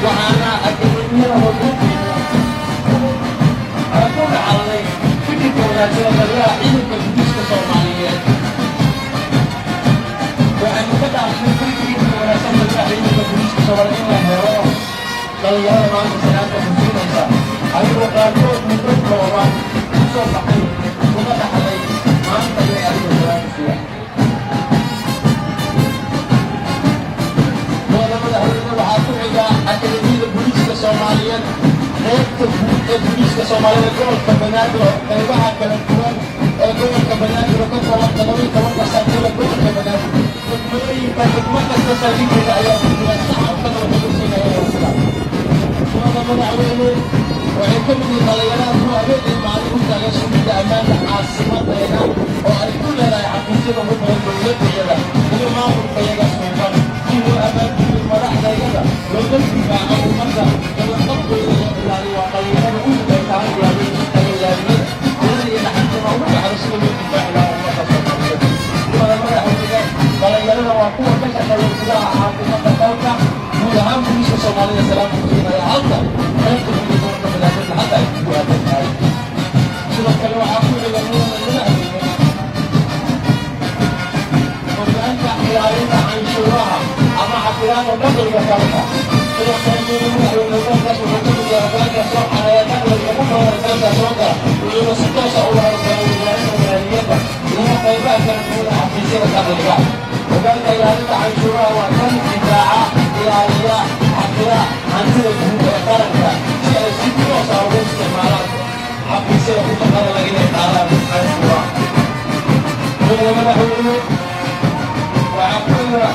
waxaana akademiyada horumarkeeda ku dhacday fikirka wanaagsan ee laga ciidanka gudiska Soomaaliyeed waxaynu ka dhaafnay fikirka wanaagsan ee laga ciidanka gudiska Soomaaliyeed in la helo dhalinyarada maanta sanaadka muslimiinta ayagoo qaarkood muddo kooban kusoo baxay kuna dhaxlay maanta inay adiga salaanta siiyaan waxaa ku xiga akademiyada booliiska Soomaaliyeed qaybta guud ee booliiska Soomaaliyeed gobolka Banaadir oo qaybaha kala duwan ee gobolka Banaadir oo ka kooban 17 saraakiil gobolka Banaadir degmooyinka degmo kasta saldhiggeeda ayaa ku jira shacabkana waxay u siinayaan sidaas madaxweyne waxay ka mid yihiin dhalinyarada ku habeenay maalin u taagan sugidda ammaanka caasimadeena oo ay ku leedahay xafiisyada ugu badan dowladdeeda iyo maamulkayaga suuban si loo ammaankiyo madaxdayada looga difaaco ummadda nabadqabkooda iyo ilaaliyo waa dhalinyarada u shaqaytaan ilaalinta ilaaliyada iyada iyo dhaxalkana ugu dhacdo sida loo difaaci lahaa ummadda Soomaaliyeed madaxweyne dhalinyarada waa kuwa ka shaqeeya gudaha caafimaadka dalka guud ahaan booliiska Soomaalida salaamta ku siinaya halka qaybta guud gobolka Banaadir hadda ay ku aadan tahay sidoo kale waxaa ku xiga hogaanka ilaalinta canshuuraha ama xafidaan oo dakhliga dalka sidoo kale madaxweyne hogaankaas wuxuu ka mid yahay hogaanka soo xareeya dakhliga ugu badan dalka soo gala wuxuuna si toosa u wararkaya wasaaradda maaliyadda iyo qaybaha kala duwan ee xafiisyada dakhliga hogaanka ilaalinta canshuuraha waa kan difaaca ilaaliya xafida hantida guud ee qaranka si ay si toos ah ugu isticmaalaan xafiisyada ku shaqada leh inay qaadaan canshuuraha madaxweyne waxaa ku xiga